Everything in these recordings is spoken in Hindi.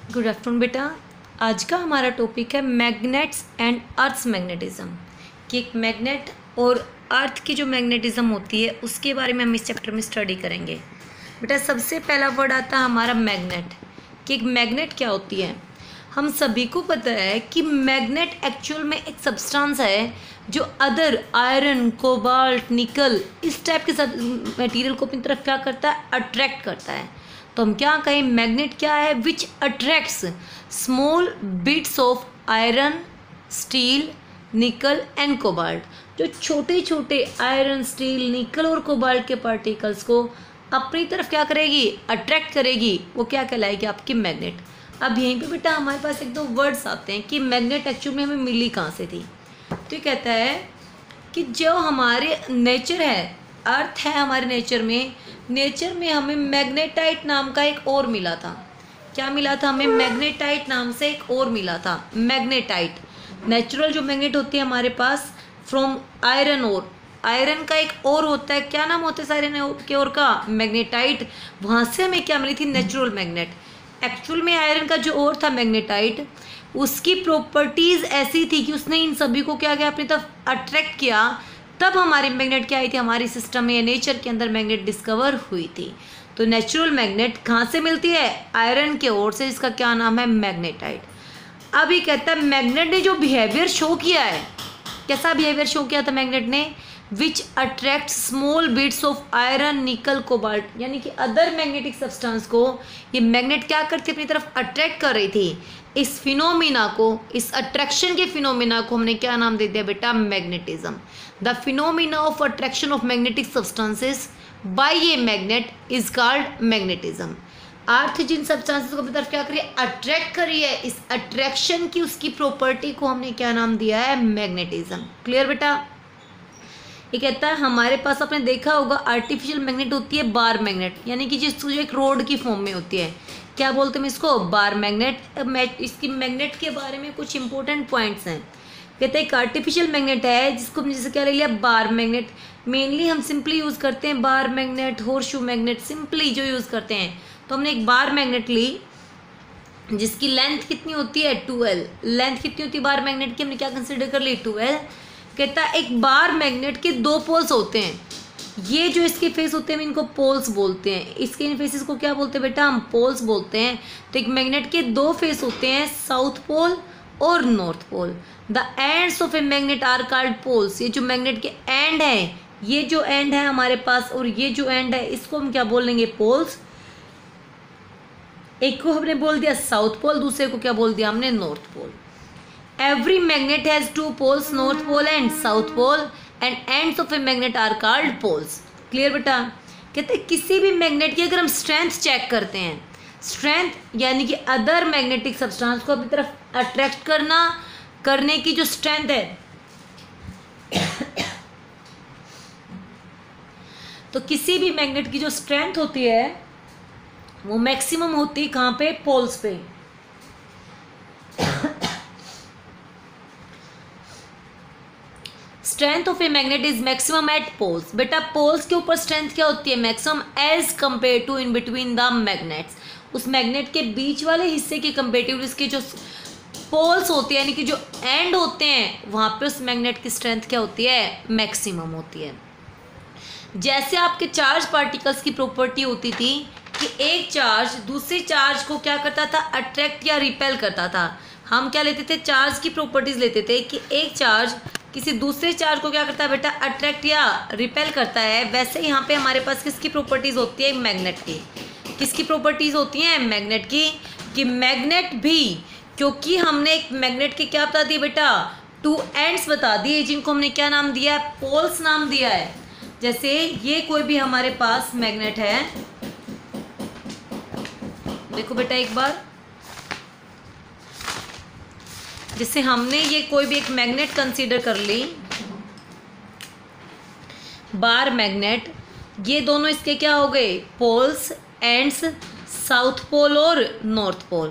गुड आफ्टरनून बेटा। आज का हमारा टॉपिक है मैग्नेट्स एंड अर्थ्स मैग्नेटिज्म, कि एक मैग्नेट और अर्थ की जो मैग्नेटिज्म होती है उसके बारे में हम इस चैप्टर में स्टडी करेंगे। बेटा सबसे पहला वर्ड आता है हमारा मैग्नेट, कि एक मैग्नेट क्या होती है। हम सभी को पता है कि मैग्नेट एक्चुअल में एक सब्सटेंस है जो अदर आयरन, कोबाल्ट, निकल इस टाइप के सब मटेरियल को अपनी तरफ क्या करता है, अट्रैक्ट करता है। तो हम क्या कहें, मैग्नेट क्या है, which attracts small bits of iron, steel, nickel and cobalt. जो छोटे छोटे आयरन, स्टील, निकल और कोबाल्ट के पार्टिकल्स को अपनी तरफ क्या करेगी, अट्रैक्ट करेगी, वो क्या कहलाएगी, आपकी मैग्नेट। अब यहीं पे बेटा हमारे पास एक दो वर्ड्स आते हैं कि मैग्नेट एक्चुअल में हमें मिली कहाँ से थी। तो ये कहता है कि जो हमारे नेचर है, अर्थ है हमारे नेचर में हमें मैग्नेटाइट नाम का एक और मिला था। क्या मिला था हमें, मैग्नेटाइट नाम से एक और मिला था। मैग्नेटाइट नेचुरल जो मैग्नेट होती है हमारे पास फ्रॉम आयरन ओर, आयरन का एक और होता है, क्या नाम होता है आयरन के और का, मैग्नेटाइट। वहाँ से हमें क्या मिली थी, नेचुरल मैग्नेट। एक्चुअल में आयरन का जो और था मैग्नेटाइट, उसकी प्रॉपर्टीज ऐसी थी कि उसने इन सभी को क्या किया, अपनी तरफ अट्रैक्ट किया। तब हमारी मैग्नेट क्या आई थी, हमारी सिस्टम में नेचर के अंदर मैग्नेट डिस्कवर हुई थी। तो नेचुरल मैग्नेट कहाँ से मिलती है, आयरन के ओर से, जिसका क्या नाम है, मैग्नेटाइट। अब ये कहता है मैग्नेट ने जो बिहेवियर शो किया है, कैसा बिहेवियर शो किया था मैग्नेट ने, which attract small bits of iron, निकल, कोबाल्ट, यानी कि अदर मैग्नेटिक सब्सटेंस को ये मैग्नेट क्या करती अपनी तरफ अट्रैक्ट कर रही थी। इस फिनोमिना को, इस अट्रैक्शन के फिनोमिना को हमने क्या नाम दे दिया बेटा, magnetism. The phenomena of attraction of magnetic substances by a magnet is called magnetism. अर्थ जिन सब्सटेंसेस को अपनी तरफ क्या करिए, अट्रैक्ट करिए, इस अट्रैक्शन की उसकी प्रॉपर्टी को हमने क्या नाम दिया है, मैग्नेटिज्म। क्लियर बेटा। ये कहता है हमारे पास, आपने देखा होगा आर्टिफिशियल मैग्नेट होती है बार मैग्नेट, यानी कि जिस जो एक रोड की फॉर्म में होती है, क्या बोलते हैं इसको, बार मैग्नेट। इसकी मैग्नेट के बारे में कुछ इंपॉर्टेंट पॉइंट्स हैं। कहते हैं एक आर्टिफिशियल मैग्नेट है जिसको हम जैसे क्या ले लिया, बार मैग्नेट। मेनली हम सिंपली यूज़ करते हैं bar magnet, horseshoe magnet, simply जो यूज़ करते हैं। तो हमने एक बार मैग्नेट ली जिसकी लेंथ कितनी होती है, 12। लेंथ कितनी होती है बार मैग्नेट की, हमने क्या कंसिडर कर ली, 12। कहता है एक बार मैग्नेट के दो पोल्स होते हैं, ये जो इसके फेस होते हैं इनको पोल्स बोलते हैं। इसके इन फेसेस को क्या बोलते हैं बेटा, हम पोल्स बोलते हैं। तो एक मैग्नेट के दो फेस होते हैं, साउथ पोल और north pole. The ends of a magnet are called poles. ये जो मैग्नेट के एंड है, ये जो एंड है हमारे पास और ये जो एंड है, इसको हम क्या बोलेंगे, पोल्स। एक को हमने बोल दिया साउथ पोल, दूसरे को क्या बोल दिया हमने, north pole. Every magnet has two poles, north pole and south pole, and ends of a magnet are called poles. Clear बेटा। कहते हैं किसी भी मैग्नेट की अगर हम स्ट्रेंथ चेक करते हैं, स्ट्रेंथ यानी कि अदर मैग्नेटिक सब्सटेंस को अपनी तरफ अट्रैक्ट करने की जो स्ट्रेंथ है, तो किसी भी मैग्नेट की जो स्ट्रेंथ होती है वो मैक्सिमम होती है कहाँ पे, पोल्स पे। Strength of a magnet is maximum at poles. बेटा पोल्स के ऊपर स्ट्रेंथ क्या होती है, maximum, as compare to in between the magnets. उस मैग्नेट के बीच वाले हिस्से के कंपेरेटिव इसके जो पोल्स होते हैं, यानी कि जो एंड होते हैं, वहाँ पे उस मैग्नेट की स्ट्रेंथ क्या होती है, मैक्सिमम होती है। जैसे आपके चार्ज पार्टिकल्स की प्रॉपर्टी होती थी कि एक चार्ज दूसरे चार्ज को क्या करता था, अट्रैक्ट या रिपेल करता था। हम क्या लेते थे, चार्ज की प्रॉपर्टीज लेते थे कि एक चार्ज किसी दूसरे चार्ज को क्या करता है बेटा, अट्रैक्ट या रिपेल करता है। वैसे ही यहाँ पे हमारे पास किसकी प्रॉपर्टीज होती है, मैग्नेट की। किसकी प्रॉपर्टीज होती हैं, मैग्नेट की। कि मैग्नेट भी, क्योंकि हमने एक मैग्नेट के क्या बता दिए बेटा, टू एंड्स बता दिए, जिनको हमने क्या नाम दिया है, पोल्स नाम दिया है। जैसे ये कोई भी हमारे पास मैग्नेट है, देखो बेटा एक बार, जैसे हमने ये कोई भी एक मैग्नेट कंसीडर कर ली, बार मैग्नेट, ये दोनों इसके क्या हो गए, पोल्स, एंड्स, साउथ पोल और नॉर्थ पोल।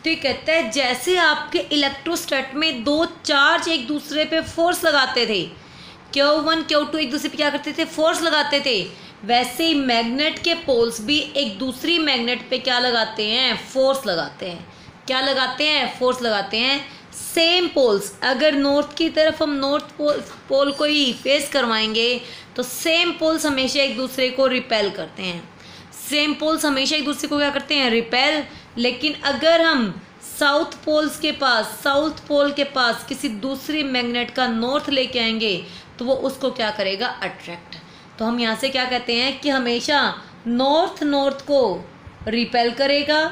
तो ये कहता है जैसे आपके इलेक्ट्रोस्टैट में दो चार्ज एक दूसरे पे फोर्स लगाते थे, Q1 Q2 एक दूसरे पे क्या करते थे, फोर्स लगाते थे, वैसे ही मैग्नेट के पोल्स भी एक दूसरी मैग्नेट पे क्या लगाते हैं, फोर्स लगाते हैं। क्या लगाते हैं, फोर्स लगाते हैं सेम पोल्स। अगर नॉर्थ की तरफ हम नॉर्थ पोल को ही फेस करवाएंगे तो सेम पोल्स हमेशा एक दूसरे को रिपेल करते हैं, सेम पोल्स हमेशा एक दूसरे को क्या करते हैं, रिपेल। लेकिन अगर हम साउथ पोल के पास किसी दूसरी मैग्नेट का नॉर्थ लेके आएंगे तो वो उसको क्या करेगा, अट्रैक्ट। तो हम यहाँ से क्या कहते हैं कि हमेशा नॉर्थ को रिपेल करेगा,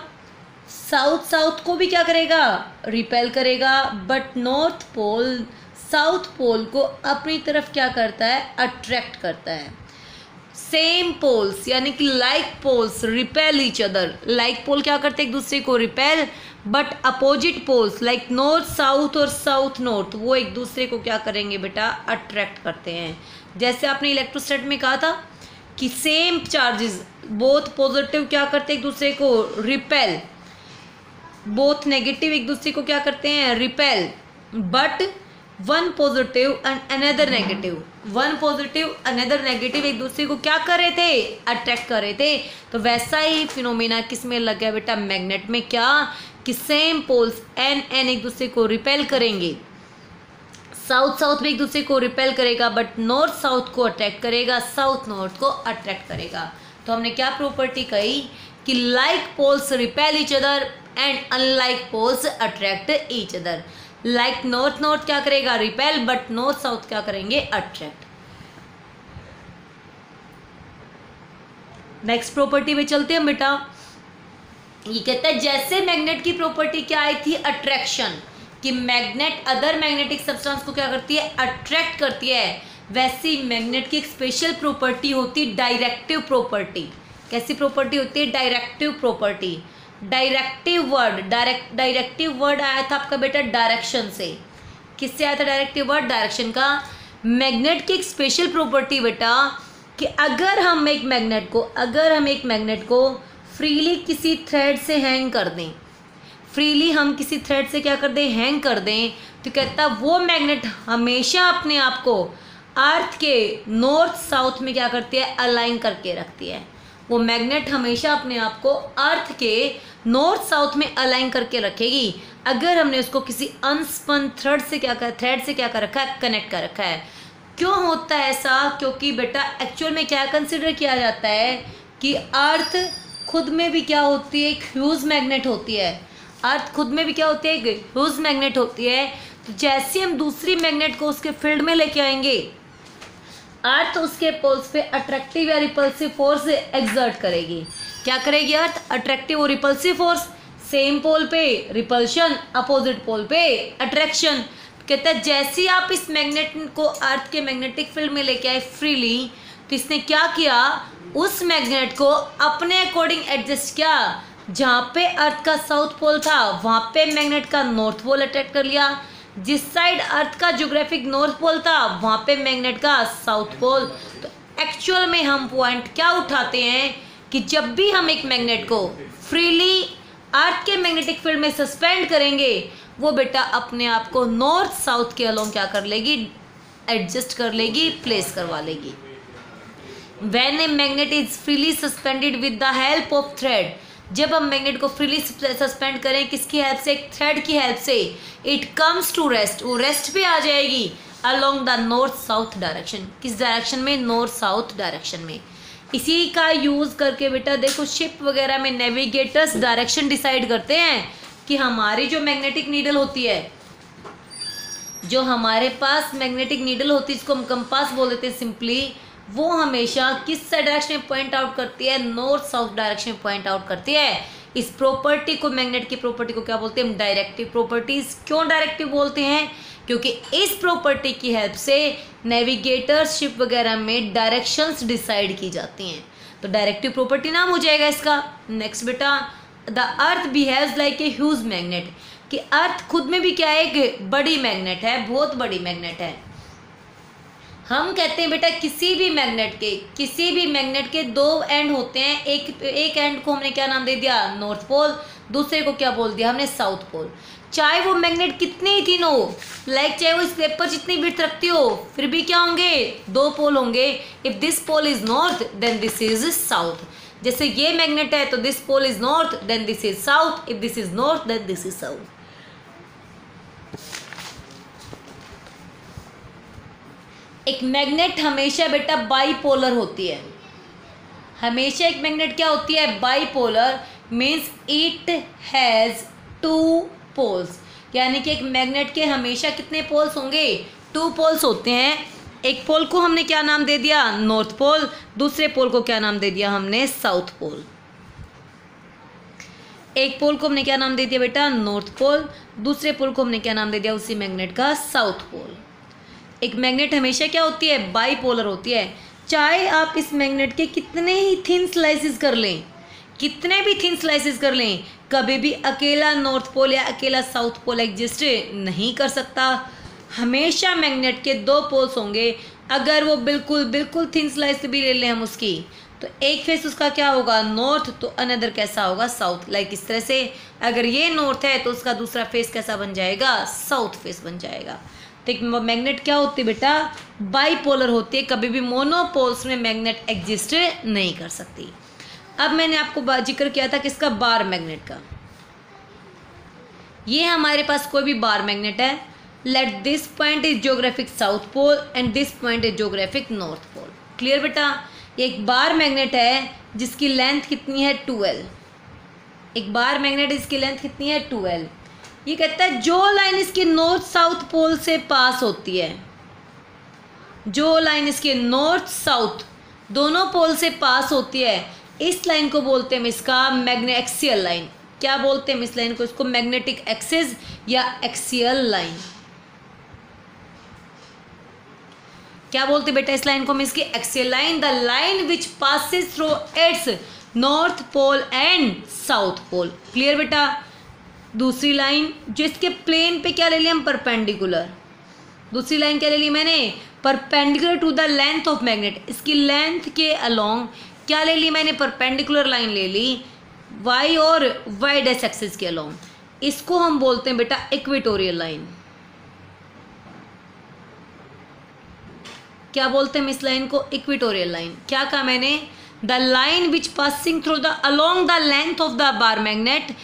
साउथ को भी क्या करेगा, रिपेल करेगा, but north pole south pole को अपनी तरफ क्या करता है, अट्रैक्ट करता है। सेम पोल्स यानी कि like poles repel each other. Like pole क्या करते हैं, एक दूसरे को repel, but opposite poles like north south और साउथ नॉर्थ वो एक दूसरे को क्या करेंगे बेटा, अट्रैक्ट करते हैं। जैसे आपने इलेक्ट्रोस्टैट में कहा था कि सेम चार्जेस बोथ पॉजिटिव क्या करते हैं, एक दूसरे को रिपेल, बोथ नेगेटिव एक दूसरे को क्या करते हैं, repel, but one positive and another negative, one positive another negative एक दूसरे को क्या कर रहे थे, अट्रैक्ट कर रहे थे। तो वैसा ही फिनोमेना किस में लग गया बेटा, मैग्नेट में, क्या कि सेम पोल्स एन एक दूसरे को रिपेल करेंगे, साउथ में एक दूसरे को रिपेल करेगा, बट नॉर्थ साउथ को अट्रैक्ट करेगा, साउथ नॉर्थ को अट्रैक्ट करेगा। तो हमने क्या प्रॉपर्टी कही कि like poles repel each other and unlike poles attract each other. Like north क्या करेगा, रिपेल, बट नॉर्थ साउथ क्या करेंगे, अट्रैक्ट। नेक्स्ट प्रॉपर्टी में चलते हैं बेटा। ये कहता है जैसे मैग्नेट की प्रॉपर्टी क्या आई थी, अट्रैक्शन, कि मैग्नेट अदर मैग्नेटिक सब्सटेंस को क्या करती है, अट्रैक्ट करती है, वैसी मैग्नेट की एक स्पेशल प्रॉपर्टी होती है डायरेक्टिव प्रॉपर्टी। कैसी प्रॉपर्टी होती है, डायरेक्टिव प्रॉपर्टी। डायरेक्टिव वर्ड आया था आपका बेटा डायरेक्शन से। किससे आया था डायरेक्टिव वर्ड, डायरेक्शन का। मैग्नेट की एक स्पेशल प्रॉपर्टी बेटा कि अगर हम एक मैग्नेट को फ्रीली किसी थ्रेड से हैंग कर दें, फ्रीली हम किसी थ्रेड से क्या कर दें, हैंग कर दें, तो कहता वो मैग्नेट हमेशा अपने आप को अर्थ के नॉर्थ साउथ में क्या करती है, अलाइन करके रखती है। वो मैग्नेट हमेशा अपने आप को अर्थ के नॉर्थ साउथ में अलाइन करके रखेगी अगर हमने उसको किसी अनस्पन थ्रेड से क्या कर रखा है, कनेक्ट कर रखा है। क्यों होता है ऐसा, क्योंकि बेटा एक्चुअल में क्या कंसिडर किया जाता है कि अर्थ खुद में भी क्या होती है, एक ह्यूज मैग्नेट होती है। अर्थ खुद में भी क्या होती है, एक ह्यूज मैग्नेट होती है। तो जैसे हम दूसरी मैग्नेट को उसके फील्ड में लेके आएंगे, अर्थ उसके पोल्स पे अट्रैक्टिव या रिपल्सिव फोर्स एक्सर्ट करेगी। क्या करेगी अर्थ, अट्रैक्टिव और रिपल्सिव फोर्स। सेम पोल पे रिपल्शन, अपोजिट पोल पे अट्रैक्शन। कहता है जैसे आप इस मैग्नेट को अर्थ के मैग्नेटिक फील्ड में लेके आए फ्रीली, तो इसने क्या किया, उस मैग्नेट को अपने अकॉर्डिंग एडजस्ट किया। जहाँ पे अर्थ का साउथ पोल था वहाँ पे मैग्नेट का नॉर्थ पोल अट्रैक्ट कर लिया, जिस साइड अर्थ का ज्योग्राफिक नॉर्थ पोल था वहाँ पे मैग्नेट का साउथ पोल। तो एक्चुअल में हम पॉइंट क्या उठाते हैं कि जब भी हम एक मैग्नेट को फ्रीली अर्थ के मैग्नेटिक फील्ड में सस्पेंड करेंगे, वो बेटा अपने आप को नॉर्थ साउथ के अलोंग क्या कर लेगी, एडजस्ट कर लेगी, प्लेस करवा लेगी। When a magnet is freely suspended with the help of thread, जब हम मैग्नेट को फ्रीली सस्पेंड करें किसकी हेल्प से, एक थ्रेड की हेल्प से, इट कम्स टू रेस्ट, वो रेस्ट पे आ जाएगी along the north south direction. किस डायरेक्शन में, नॉर्थ साउथ डायरेक्शन में। इसी का यूज़ करके बेटा देखो शिप वगैरह में नेविगेटर्स डायरेक्शन डिसाइड करते हैं कि हमारी जो मैग्नेटिक नीडल होती है, जो हमारे पास मैग्नेटिक नीडल होती है, जिसको हम कंपास बोल देते हैं सिंपली, वो हमेशा किस डायरेक्शन में पॉइंट आउट करती है, नॉर्थ साउथ डायरेक्शन में पॉइंट आउट करती है। इस प्रॉपर्टी को, मैग्नेट की प्रॉपर्टी को क्या बोलते हैं हम, डायरेक्टिव प्रॉपर्टीज। क्यों डायरेक्टिव बोलते हैं, क्योंकि इस प्रॉपर्टी की हेल्प से नेविगेटर्स शिप वगैरह में डायरेक्शंस डिसाइड की जाती हैं। तो डायरेक्टिव प्रॉपर्टी नाम हो जाएगा इसका। नेक्स्ट बेटा, the earth behaves like a huge magnet, कि अर्थ खुद में भी क्या है, एक बड़ी मैग्नेट है, बहुत बड़ी मैग्नेट है। हम कहते हैं बेटा किसी भी मैग्नेट के दो एंड होते हैं, एक एंड को हमने क्या नाम दे दिया, नॉर्थ पोल, दूसरे को क्या बोल दिया हमने, साउथ पोल। चाहे वो मैग्नेट कितनी ही थिन हो, चाहे वो इस पेपर जितनी विड्थ रखती हो, फिर भी क्या होंगे, दो पोल होंगे। If this pole is north then this is south. जैसे ये मैग्नेट है तो this pole is north then this is south, if this is north then this is south. एक मैग्नेट हमेशा बेटा बाईपोलर होती है, हमेशा एक मैग्नेट क्या होती है, bipolar, means it has two poles, यानी कि एक मैग्नेट के हमेशा कितने पोल्स होंगे, टू पोल्स होते हैं। एक पोल को हमने क्या नाम दे दिया, नॉर्थ पोल, दूसरे पोल को क्या नाम दे दिया हमने, साउथ पोल। एक पोल को हमने क्या नाम दे दिया बेटा, नॉर्थ पोल, दूसरे पोल को हमने क्या नाम दे दिया उसी मैग्नेट का, साउथ पोल। एक मैग्नेट हमेशा क्या होती है, बाईपोलर होती है, चाहे आप इस मैग्नेट के कितने ही थिन स्लाइसिस कर लें, कितने भी थिन स्लाइसिस कर लें, कभी भी अकेला नॉर्थ पोल या अकेला साउथ पोल एग्जिस्ट नहीं कर सकता। हमेशा मैग्नेट के दो पोल्स होंगे, अगर वो बिल्कुल थिन स्लाइस भी ले लें हम उसकी, तो एक फेस उसका क्या होगा, नॉर्थ, तो अनदर कैसा होगा, साउथ। लाइक इस तरह से अगर ये नॉर्थ है तो उसका दूसरा फेस कैसा बन जाएगा, साउथ फेस बन जाएगा। तो एक मैग्नेट क्या होती है बेटा, बाईपोलर होती है, कभी भी मोनोपोल्स में मैग्नेट एग्जिस्ट नहीं कर सकती। अब मैंने आपको जिक्र किया था किसका, बार मैग्नेट का। ये हमारे पास कोई भी बार मैग्नेट है, let this point is geographic south pole and this point is geographic north pole. Clear बेटा, एक बार मैग्नेट है जिसकी लेंथ कितनी है 12, एक बार मैग्नेट इसकी लेंथ कितनी है 12। ये कहता है जो लाइन इसके नॉर्थ साउथ पोल से पास होती है, जो लाइन इसके नॉर्थ साउथ दोनों पोल से पास होती है, इस लाइन को बोलते हैं हम इसका मैग्नेट एक्सियल लाइन। क्या बोलते हैं हम इस लाइन को, इसको मैग्नेटिक एक्सिस या एक्सियल लाइन। क्या बोलते बेटा इस लाइन को हम, इसकी axial line, the line which passes through its north pole and south pole. Clear बेटा, दूसरी लाइन जो इसके प्लेन पे क्या ले लिया हम, परपेंडिकुलर, दूसरी लाइन क्या ले ली मैंने, perpendicular to the length of magnet, इसकी लेंथ के अलोंग क्या ले ली मैंने, परपेंडिकुलर लाइन ले ली, वाई और वाई डैश एक्सिस के अलोंग, इसको हम बोलते हैं बेटा इक्वेटोरियल लाइन। क्या बोलते हैं हम इस लाइन को, इक्वेटोरियल लाइन। क्या कहा मैंने, the line which passing through the along the length of the bar magnet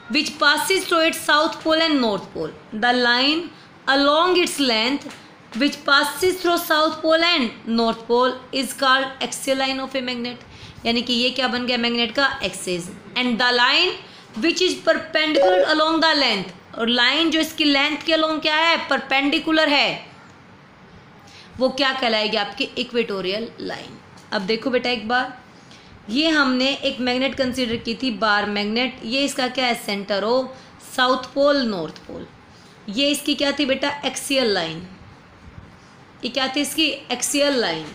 which passes through its south pole and north pole. The line along its length which passes through south pole and north pole is called axial line of a magnet. यानी कि ये क्या बन गया मैग्नेट का axis. And the line which is perpendicular along the length, और लाइन जो इसकी लेंथ के अलोंग क्या है, परपेंडिकुलर है, वो क्या कहलाएगी आपकी इक्वेटोरियल लाइन। अब देखो बेटा एक बार, ये हमने एक मैग्नेट कंसीडर की थी बार मैग्नेट, ये इसका क्या है, सेंटर हो, साउथ पोल नॉर्थ पोल। ये इसकी क्या थी बेटा, एक्सियल लाइन, ये क्या थी इसकी एक्सियल लाइन।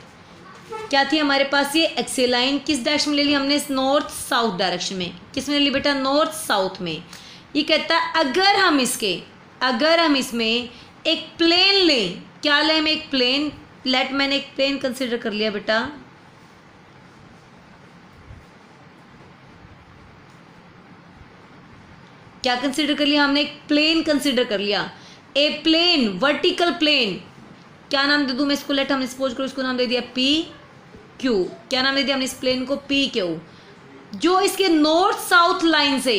क्या थी हमारे पास ये एक्सियल लाइन, किस डायरेक्शन में ले ली हमने, नॉर्थ साउथ डायरेक्शन में। किस में ले ली बेटा, नॉर्थ साउथ में। ये कहता है अगर हम इसमें एक प्लेन लें, क्या लें हम, एक प्लेन, लेट मैंने एक प्लेन कंसीडर कर लिया बेटा, क्या कंसीडर कर लिया हमने, एक प्लेन कंसीडर कर लिया, ए प्लेन, वर्टिकल प्लेन। क्या नाम दे दूं मैं इसको, लेट हमने सपोज करो इसको नाम दे दिया पी क्यू। क्या नाम दे दिया हमने इस प्लेन को, पी क्यू। जो इसके नॉर्थ साउथ लाइन से,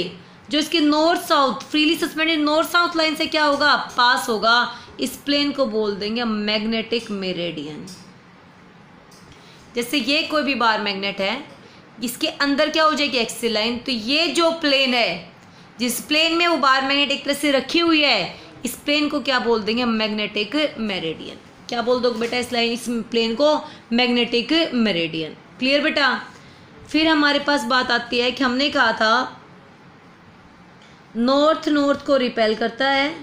जो इसके north south freely suspended north south line से क्या होगा, पास होगा, इस प्लेन को बोल देंगे मैग्नेटिक मेरिडियन। जैसे ये कोई भी बार मैग्नेट है, इसके अंदर क्या हो जाएगी, एक्सियल लाइन, तो ये जो प्लेन है, जिस प्लेन में वो बार मैग्नेट एक तरह से रखी हुई है, इस प्लेन को क्या बोल देंगे, मैग्नेटिक मेरिडियन। क्या बोल दोगे बेटा इस लाइन, इस प्लेन को मैग्नेटिक मेरिडियन। क्लियर बेटा। फिर हमारे पास बात आती है कि हमने कहा था नॉर्थ को रिपेल करता है,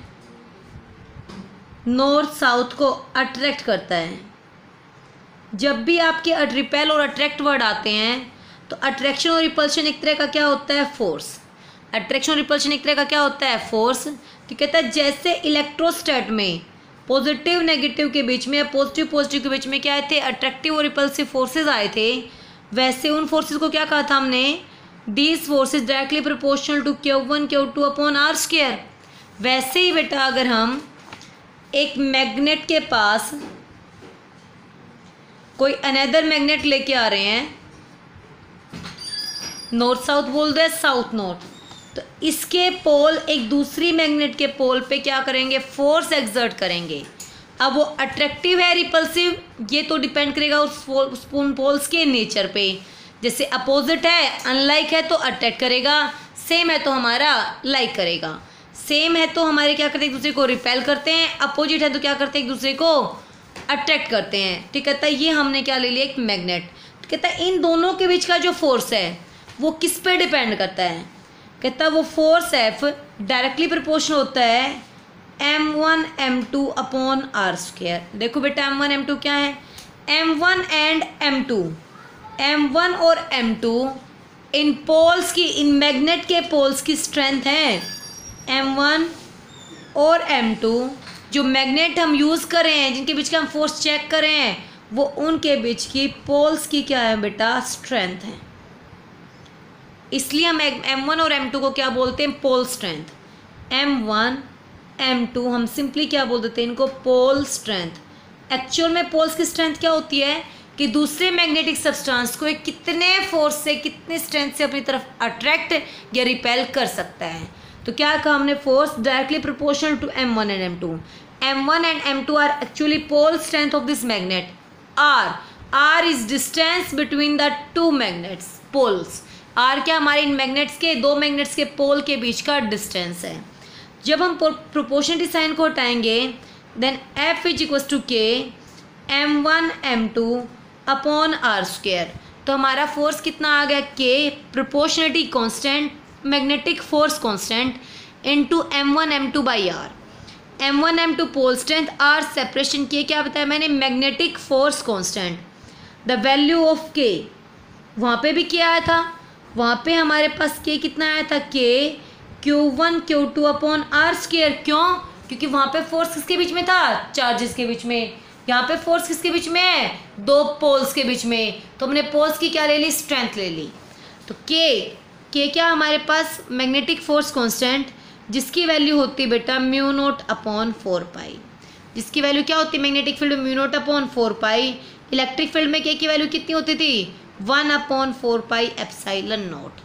नॉर्थ साउथ को अट्रैक्ट करता है। जब भी आपके रिपेल और अट्रैक्ट वर्ड आते हैं तो अट्रैक्शन और रिपल्शन एक तरह का क्या होता है, फोर्स। अट्रैक्शन और रिपल्शन एक तरह का क्या होता है, फोर्स। तो कहता है जैसे इलेक्ट्रोस्टैट में पॉजिटिव नेगेटिव के बीच में या पॉजिटिव के बीच में क्या आए थे, अट्रैक्टिव और रिपल्सिव फोर्सेज आए थे, वैसे उन फोर्सेज को क्या कहा था हमने, these forces directly proportional to Q1 Q2 upon R square. वैसे ही बेटा अगर हम एक मैग्नेट के पास कोई अनदर मैग्नेट लेके आ रहे हैं, नॉर्थ साउथ बोल दो, साउथ नॉर्थ। तो इसके पोल एक दूसरी मैग्नेट के पोल पे क्या करेंगे, फोर्स एक्सर्ट करेंगे। अब वो अट्रैक्टिव है रिपल्सिव, ये तो डिपेंड करेगा उस पोल्स के नेचर पे। जैसे अपोजिट है, अनलाइक है तो अट्रैक्ट करेगा, सेम है तो हमारा लाइक करेगा। सेम है तो हमारे क्या करते हैं, एक दूसरे को रिपेल करते हैं, अपोजिट है तो क्या करते हैं, एक दूसरे को अट्रैक्ट करते हैं। ठीक कहता है ये हमने क्या ले लिया, एक मैग्नेट। कहता है इन दोनों के बीच का जो फोर्स है वो किस पे डिपेंड करता है, कहता है वो फोर्स एफ डायरेक्टली प्रोपोर्शनल होता है m1 m2 upon R square. देखो बेटा m1 m2 क्या है, m1 एंड m1 और m2 इन पोल्स की, इन मैग्नेट के पोल्स की स्ट्रेंथ है m1 और m2। जो मैग्नेट हम यूज़ कर रहे हैं, जिनके बीच का हम फोर्स चेक कर रहे हैं, वो उनके बीच की पोल्स की क्या है बेटा, स्ट्रेंथ है। इसलिए हम m1 और m2 को क्या बोलते हैं, पोल स्ट्रेंथ। m1 m2 हम सिंपली क्या बोल देते हैं इनको, पोल स्ट्रेंथ। एक्चुअल में पोल्स की स्ट्रेंथ क्या होती है कि दूसरे मैग्नेटिक सब्सटेंस को एक कितने फोर्स से, कितने स्ट्रेंथ से अपनी तरफ अट्रैक्ट या रिपेल कर सकता है। तो क्या कहा हमने, force directly proportional to m1 and m2। m1 and m2 are actually pole strength of this magnet. r is distance between the two magnets poles. r क्या, हमारे इन मैग्नेट्स के, दो मैग्नेट्स के पोल के बीच का डिस्टेंस है। जब हम प्रोपोर्शनलिटी साइन को हटाएंगे, then f is equal to k m1 m2 upon R square. तो हमारा फोर्स कितना आ गया, k proportionality constant, magnetic force constant into m1 m2 by R. m1 m2 pole strength, r separation k, क्या बताया मैंने, magnetic force constant. The value of k, वहाँ पे भी क्या आया था, वहाँ पे हमारे पास k कितना आया था, k q1 q2 upon R square. क्यों, क्योंकि वहाँ पे फोर्स किसके बीच में था, चार्जेस के बीच में। यहाँ पे फोर्स किसके बीच में है, दो पोल्स के बीच में। तो हमने पोल्स की क्या ले ली, स्ट्रेंथ ले ली। तो k क्या हमारे पास, मैग्नेटिक फोर्स कांस्टेंट, जिसकी वैल्यू होती है बेटा म्यू नोट अपॉन 4 पाई। जिसकी वैल्यू क्या होती है मैग्नेटिक फील्ड में, म्यू नोट अपॉन 4 पाई। इलेक्ट्रिक फील्ड में k की वैल्यू कितनी होती थी, 1 upon 4 pi epsilon note.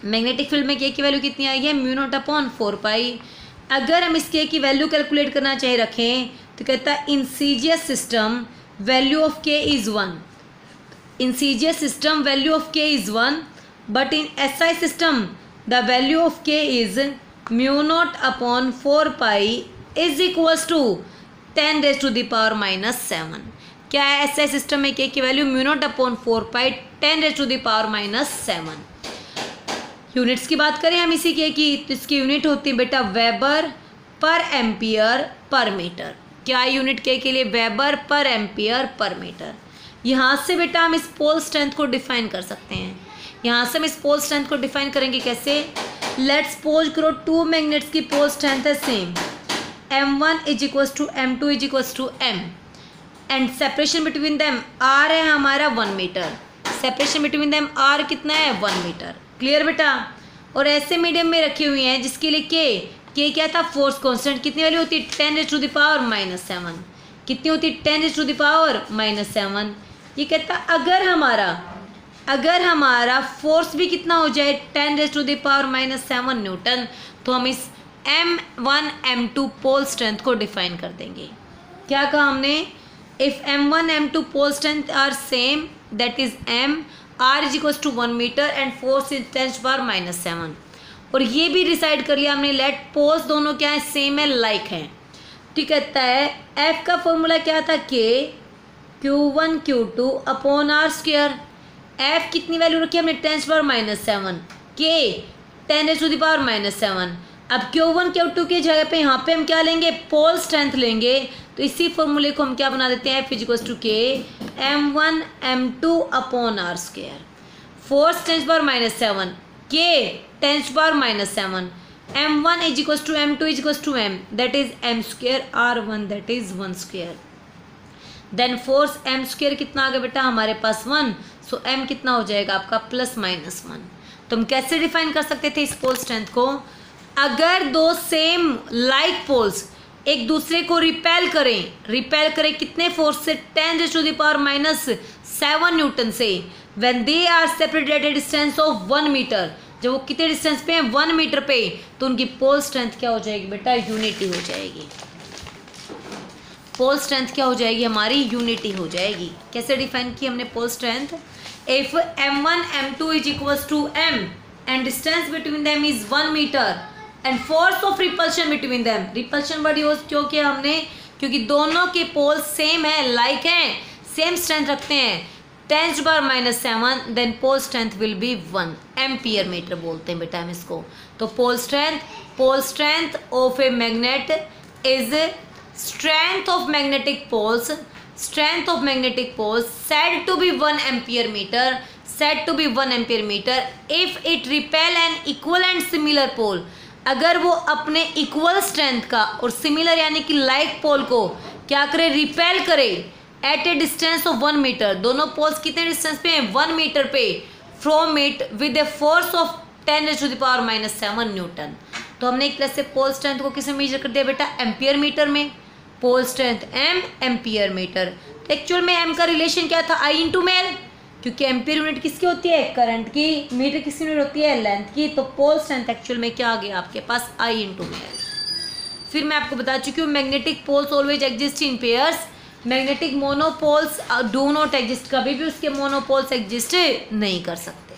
Magnetic field में k की वैल्यू कितनी आई है, म्यू नोट अपॉन 4 पाई। अगर हम इस k की वैल्यू कैलकुलेट करना चाहे रखें, तो कहता है in CGS system value of k is 1। In CGS system value of k is 1, but in SI system the value of k is mu nought upon 4 pi is equals to 10 raise to the power -7। क्या है SI सिस्टम में k की वैल्यू mu nought upon 4 pi 10 raise to the power -7। Units की बात करें हम इसी k की, तो इसकी यूनिट होती है बेटा वेबर पर एम्पियर पर मीटर। क्या यूनिट k के लिए, वेबर पर एम्पियर पर मीटर। यहाँ से बेटा हम इस पोल स्ट्रेंथ को डिफाइन कर सकते हैं। यहाँ से हम इस पोल स्ट्रेंथ को डिफाइन करेंगे कैसे, लेट्स सपोज करो टू मैग्नेट्स की पोल स्ट्रेंथ है same, m1 is equals to m2 is equals to m, and separation between them r है हमारा 1 metre. Separation between them r कितना है, 1 मीटर। क्लियर बेटा। और ऐसे मीडियम में रखी हुई हैं जिसके लिए k क्या था, फोर्स कांस्टेंट। कितनी वैल्यू होती है, 10 रेज़ टू द पावर -7। कितनी होती है, 10 रेज़ टू द पावर -7। ये कहता अगर हमारा फोर्स भी कितना हो जाए, 10 raise to the power -7 newton, तो हम इस m1 m2 पोल स्ट्रेंथ को डिफाइन कर देंगे। क्या कहा हमने, if m1 m2 pole strength are same, that is m r is equals to 1 metre and force is 10 to power -7। और ये भी डिसाइड कर लिया हमने, लेट पोल्स दोनों क्या है, सेम है, लाइक हैं। तो कहता है f का फॉर्मूला क्या था, k q1 q2 upon R square. f कितनी वैल्यू रखी हमने, 10 to power -7, k 10 raise to the power -7। अब q1 q2 की जगह पे यहाँ पे हम क्या लेंगे, पोल स्ट्रेंथ लेंगे। तो इसी फॉर्मूले को हम क्या बना देते हैं, f is equals to k m1 m2 upon R square. Force 10 to power -7, k 10 to power -7, m1 is equals to m2 is equals to m, that is m square, r1 that is 1 square. Then force m square कितना आ गया बेटा हमारे पास 1, सो m कितना हो जाएगा आपका +-1। तो हम कैसे डिफाइन कर सकते थे इस पोल स्ट्रेंथ को, अगर दो सेम लाइक पोल्स एक दूसरे को रिपेल करें कितने फोर्स से, 10 raise to the power -7 newton से, when they are separated at a distance of 1 metre, जब वो कितने डिस्टेंस पे हैं 1 मीटर पे, तो उनकी पोल स्ट्रेंथ क्या हो जाएगी बेटा, यूनिटी हो जाएगी। पोल स्ट्रेंथ क्या हो जाएगी हमारी, यूनिटी हो जाएगी। कैसे डिफाइन की हमने pole strength, if m1 m2 is equals to m and distance between them is 1 metre and force of repulsion between them, repulsion word use क्यों किया हमने, क्योंकि दोनों के पोल सेम है, लाइक हैं, सेम स्ट्रेंथ रखते हैं, 10⁻⁻7, then pole strength will be 1 ampere metre बोलते हैं बेटा हम इसको। तो pole strength of a magnet is strength of magnetic poles said to be 1 ampere meter, if it repel an equal and similar pole, अगर वो अपने इक्वल स्ट्रेंथ का और सिमिलर यानी कि लाइक पोल को क्या करे, रिपेल करे at a distance of 1 metre, दोनों पोल्स कितने डिस्टेंस पे हैं 1 मीटर पे, from it with a force of 10⁻⁻7 newton. तो हमने एक प्लस से पोल स्ट्रेंथ को किस में मेजर कर दिया बेटा, एम्पियर मीटर में, pole strength m ampere metre. तो एक्चुअल में m का रिलेशन क्या था, I इंटू मेल, क्योंकि एम्पियर यूनिट किसकी होती है, करंट की, मीटर किसकी यूनिट होती है, लेंथ की। तो पोल स्ट्रेंथ एक्चुअल में क्या आ गया आपके पास, I इंटू मेल। फिर मैं आपको बता चुकी हूँ magnetic poles always exist in pairs, magnetic monopoles do not exist, कभी भी उसके मोनोपोल्स एग्जिस्ट नहीं कर सकते।